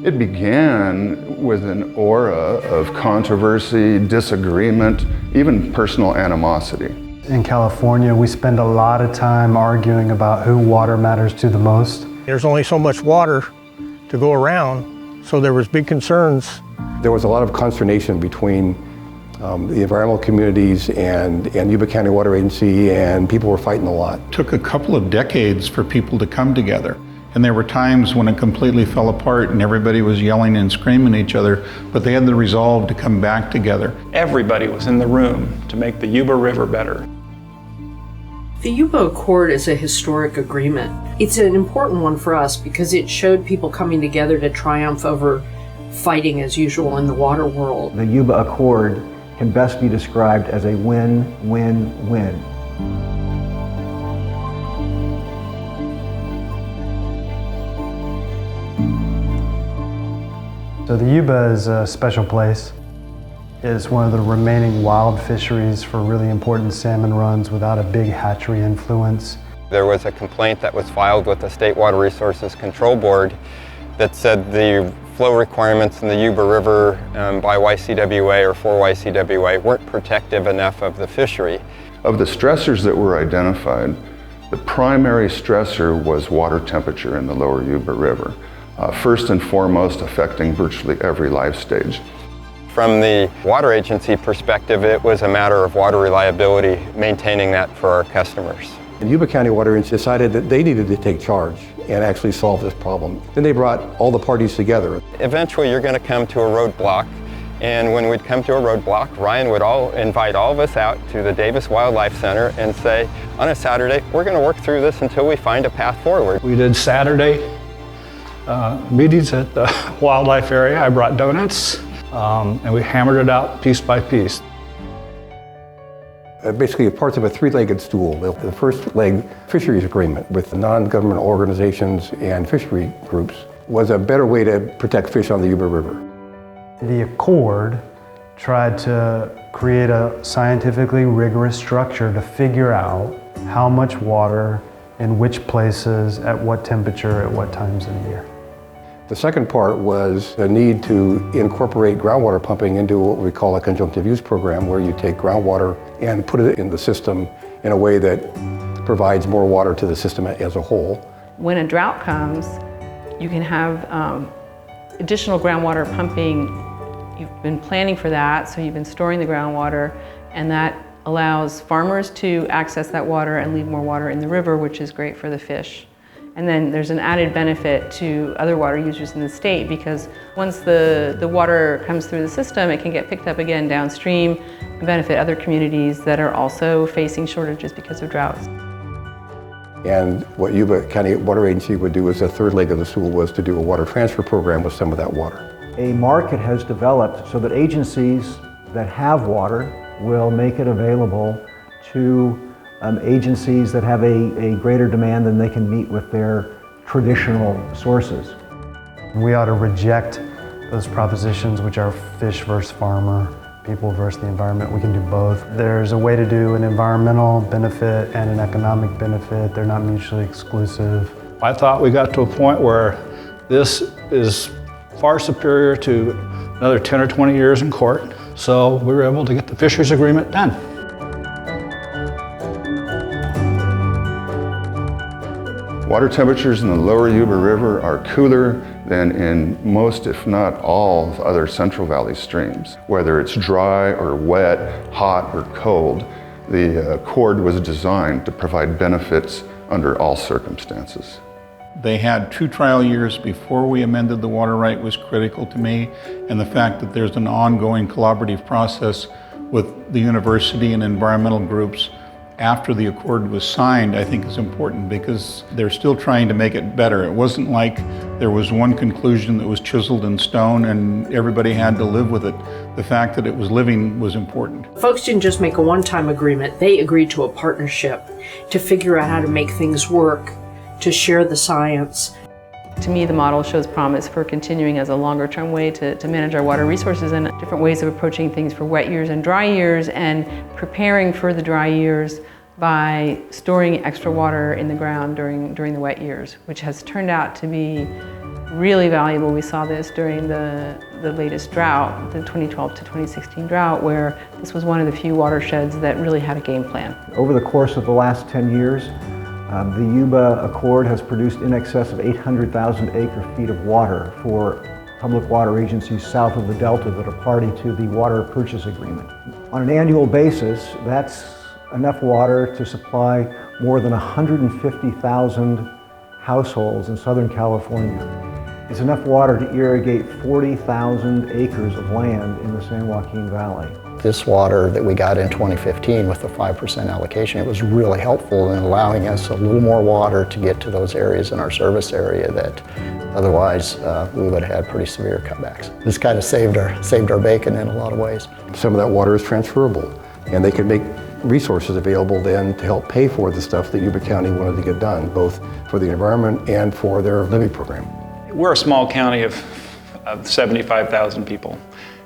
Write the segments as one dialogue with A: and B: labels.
A: It began with an aura of controversy, disagreement, even personal animosity.
B: In California, we spend a lot of time arguing about who water matters to the most.
C: There's only so much water to go around, so there was big concerns.
D: There was a lot of consternation between the environmental communities and Yuba County Water Agency, and people were fighting a lot.
E: It took a couple of decades for people to come together. And there were times when it completely fell apart and everybody was yelling and screaming at each other, but they had the resolve to come back together.
F: Everybody was in the room to make the Yuba River better.
G: The Yuba Accord is a historic agreement. It's an important one for us because it showed people coming together to triumph over fighting as usual in the water world.
H: The Yuba Accord can best be described as a win-win-win.
B: So the Yuba is a special place. It's one of the remaining wild fisheries for really important salmon runs without a big hatchery influence.
I: There was a complaint that was filed with the State Water Resources Control Board that said the flow requirements in the Yuba River by YCWA or for YCWA weren't protective enough of the fishery.
A: Of the stressors that were identified, the primary stressor was water temperature in the Lower Yuba River, first and foremost affecting virtually every life stage.
I: From the water agency perspective, it was a matter of water reliability, maintaining that for our customers.
D: And Yuba County Water Agency decided that they needed to take charge and actually solve this problem. Then they brought all the parties together.
I: Eventually you're going to come to a roadblock, and when we'd come to a roadblock, Ryan would invite all of us out to the Davis Wildlife Center and say, on a Saturday, we're going to work through this until we find a path forward.
C: We did Saturday meetings at the wildlife area. I brought donuts, and we hammered it out piece by piece.
D: Basically parts of a three-legged stool. The first leg, fisheries agreement with non-government organizations and fishery groups, was a better way to protect fish on the Yuba River.
B: The Accord tried to create a scientifically rigorous structure to figure out how much water in which places, at what temperature, at what times of the year.
D: The second part was the need to incorporate groundwater pumping into what we call a conjunctive use program, where you take groundwater and put it in the system in a way that provides more water to the system as a whole.
J: When a drought comes, you can have additional groundwater pumping. You've been planning for that, so you've been storing the groundwater, and that allows farmers to access that water and leave more water in the river, which is great for the fish. And then there's an added benefit to other water users in the state, because once the water comes through the system, it can get picked up again downstream and benefit other communities that are also facing shortages because of droughts.
D: And what Yuba County Water Agency would do as a third leg of the stool was to do a water transfer program with some of that water.
H: A market has developed so that agencies that have water will make it available to agencies that have a greater demand than they can meet with their traditional sources.
B: We ought to reject those propositions, which are fish versus farmer, people versus the environment. We can do both. There's a way to do an environmental benefit and an economic benefit. They're not mutually exclusive.
C: I thought we got to a point where this is far superior to another 10 or 20 years in court, so we were able to get the fisheries agreement done.
A: Water temperatures in the Lower Yuba River are cooler than in most, if not all, of other Central Valley streams. Whether it's dry or wet, hot or cold, the Accord was designed to provide benefits under all circumstances.
E: They had 2 trial years before we amended the water right was critical to me, and the fact that there's an ongoing collaborative process with the university and environmental groups after the Accord was signed, I think is important, because they're still trying to make it better. It wasn't like there was one conclusion that was chiseled in stone and everybody had to live with it. The fact that it was living was important.
G: Folks didn't just make a one-time agreement, they agreed to a partnership to figure out how to make things work, to share the science.
J: To me, the model shows promise for continuing as a longer-term way to manage our water resources, and different ways of approaching things for wet years and dry years, and preparing for the dry years by storing extra water in the ground during the wet years, which has turned out to be really valuable. We saw this during the latest drought, the 2012 to 2016 drought, where this was one of the few watersheds that really had a game plan.
H: Over the course of the last 10 years, the Yuba Accord has produced in excess of 800,000 acre-feet of water for public water agencies south of the Delta that are party to the water purchase agreement. On an annual basis, that's enough water to supply more than 150,000 households in Southern California. It's enough water to irrigate 40,000 acres of land in the San Joaquin Valley.
K: This water that we got in 2015 with the 5% allocation, it was really helpful in allowing us a little more water to get to those areas in our service area that otherwise we would have had pretty severe cutbacks. This kind of saved our bacon in a lot of ways.
D: Some of that water is transferable, and they could make resources available then to help pay for the stuff that Yuba County wanted to get done, both for the environment and for their levee program.
F: We're a small county of 75,000 people,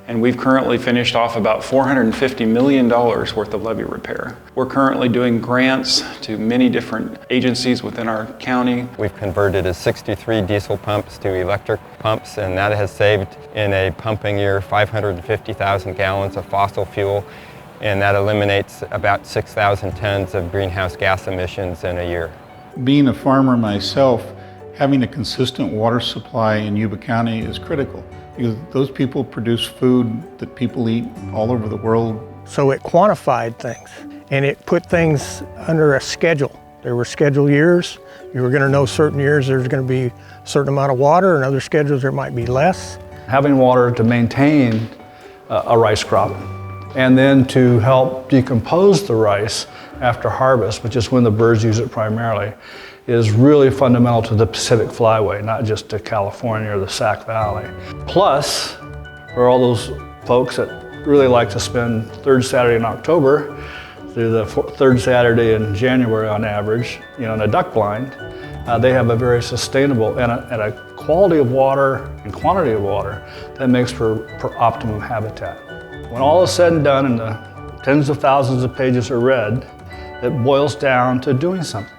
F: and we've currently finished off about $450 million worth of levee repair. We're currently doing grants to many different agencies within our county.
I: We've converted 63 diesel pumps to electric pumps, and that has saved in a pumping year 550,000 gallons of fossil fuel, and that eliminates about 6,000 tons of greenhouse gas emissions in a year.
E: Being a farmer myself, having a consistent water supply in Yuba County is critical because those people produce food that people eat all over the world.
L: So it quantified things and it put things under a schedule. There were scheduled years. You were going to know certain years there's going to be a certain amount of water, and other schedules there might be less.
C: Having water to maintain a rice crop and then to help decompose the rice after harvest, which is when the birds use it primarily, is really fundamental to the Pacific Flyway, not just to California or the Sac Valley. Plus, for all those folks that really like to spend third Saturday in October through the third Saturday in January on average, in a duck blind, they have a very sustainable and a quality of water and quantity of water that makes for optimum habitat. When all is said and done and the tens of thousands of pages are read, it boils down to doing something.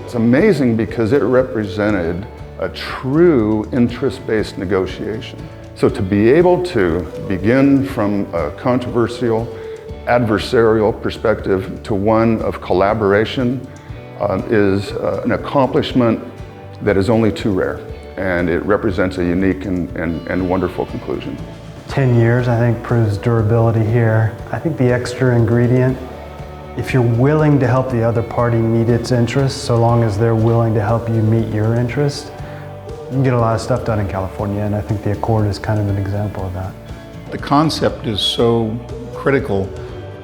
A: It's amazing because it represented a true interest-based negotiation. So to be able to begin from a controversial, adversarial perspective to one of collaboration is an accomplishment that is only too rare, and it represents a unique and wonderful conclusion.
B: 10 years, I think, proves durability here. I think the extra ingredient, if you're willing to help the other party meet its interests, so long as they're willing to help you meet your interests, you can get a lot of stuff done in California, and I think the Accord is kind of an example of that.
E: The concept is so critical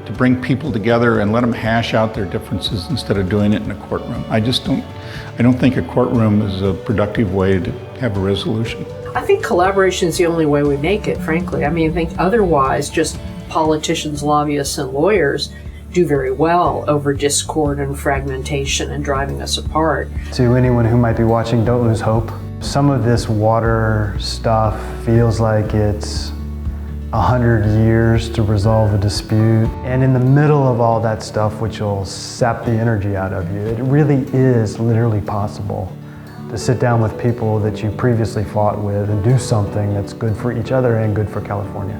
E: to bring people together and let them hash out their differences instead of doing it in a courtroom. I don't think a courtroom is a productive way to have a resolution.
G: I think collaboration is the only way we make it, frankly. I mean, I think otherwise just politicians, lobbyists, and lawyers do very well over discord and fragmentation and driving us apart.
B: To anyone who might be watching, don't lose hope. Some of this water stuff feels like it's 100 years to resolve a dispute. And in the middle of all that stuff, which will sap the energy out of you, it really is literally possible to sit down with people that you previously fought with and do something that's good for each other and good for California.